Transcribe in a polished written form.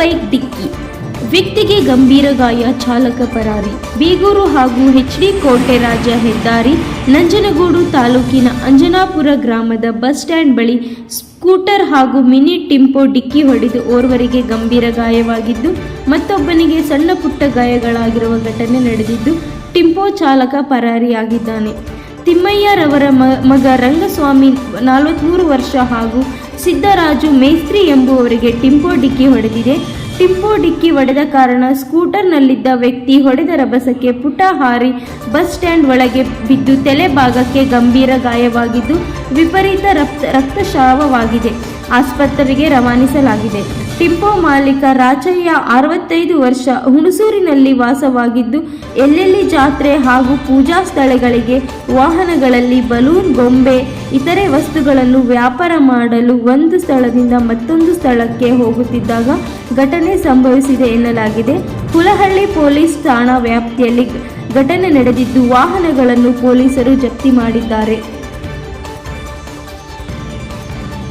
Bike ಡಿಕ್ಕಿ, ವ್ಯಕ್ತಿಗೆ ಗಂಭೀರ ಗಾಯ, ಚಾಲಕ ಪರಾರಿ. ಬೀಗೂರು ಹಾಗೂ HD ಕೋಟೆ ರಾಜ್ಯ ಹೆದ್ದಾರಿ ನಂಜನಗೂಡು ತಾಲೂಕಿನ ಅಂಜನಾಪುರ ಗ್ರಾಮದ ಬಸ್ ಸ್ಟ್ಯಾಂಡ್ ಬಳಿ ಸ್ಕೂಟರ್ ಹಾಗೂ ಮಿನಿ ಟೆಂಪೋ ಡಿಕ್ಕಿ ಹೊಡೆದು ಓರ್ವರಿಗೆ ಗಂಭೀರ ಗಾಯವಾಗಿದ್ದು ಮತ್ತೊಬ್ಬನಿಗೆ ಸಣ್ಣ ಪುಟ್ಟ ಗಾಯಗಳಾಗಿರುವ ಘಟನೆ ನಡೆದಿದ್ದು ಟೆಂಪೋ ಚಾಲಕ ಪರಾರಿಯಾಗಿದ್ದಾನೆ. ತಿಮ್ಮಯ್ಯರವರ ಮಗ ರಂಗಸ್ವಾಮಿ 43 ವರ್ಷ ಹಾಗೂ ಸಿದ್ದರಾಜು ಮೇಸ್ತ್ರಿ ಎಂಬುವವರಿಗೆ ಟೆಂಪೋ ಡಿಕ್ಕಿ ಹೊಡೆದಿದೆ. ಟೆಂಪೋ ಡಿಕ್ಕಿ ಹೊಡೆದ ಕಾರಣ ಸ್ಕೂಟರ್ನಲ್ಲಿದ್ದ ವ್ಯಕ್ತಿ ಹೊಡೆದ ರಭಸಕ್ಕೆ ಪುಟ ಹಾರಿ ಬಸ್ ಸ್ಟ್ಯಾಂಡ್ ಒಳಗೆ ಬಿದ್ದು ತಲೆ ಭಾಗಕ್ಕೆ ಗಂಭೀರ ಗಾಯವಾಗಿದ್ದು ವಿಪರೀತ ರಕ್ತಸ್ರಾವವಾಗಿದೆ. ಆಸ್ಪತ್ರೆಗೆ ರವಾನಿಸಲಾಗಿದೆ. ಟೆಂಪೋ ಮಾಲೀಕ ರಾಚಯ್ಯ 65 ವರ್ಷ ಹುಣಸೂರಿನಲ್ಲಿ ವಾಸವಾಗಿದ್ದು ಎಲ್ಲೆಲ್ಲಿ ಜಾತ್ರೆ ಹಾಗೂ ಪೂಜಾ ಸ್ಥಳಗಳಿಗೆ ವಾಹನಗಳಲ್ಲಿ ಬಲೂನ್, ಗೊಂಬೆ, ಇತರೆ ವಸ್ತುಗಳನ್ನು ವ್ಯಾಪಾರ ಮಾಡಲು ಒಂದು ಸ್ಥಳದಿಂದ ಮತ್ತೊಂದು ಸ್ಥಳಕ್ಕೆ ಹೋಗುತ್ತಿದ್ದಾಗ ಘಟನೆ ಸಂಭವಿಸಿದೆ ಎನ್ನಲಾಗಿದೆ. ಹುಲಹಳ್ಳಿ ಪೊಲೀಸ್ ಠಾಣಾ ವ್ಯಾಪ್ತಿಯಲ್ಲಿ ಘಟನೆ ನಡೆದಿದ್ದು ವಾಹನಗಳನ್ನು ಪೊಲೀಸರು ಜಪ್ತಿ ಮಾಡಿದ್ದಾರೆ.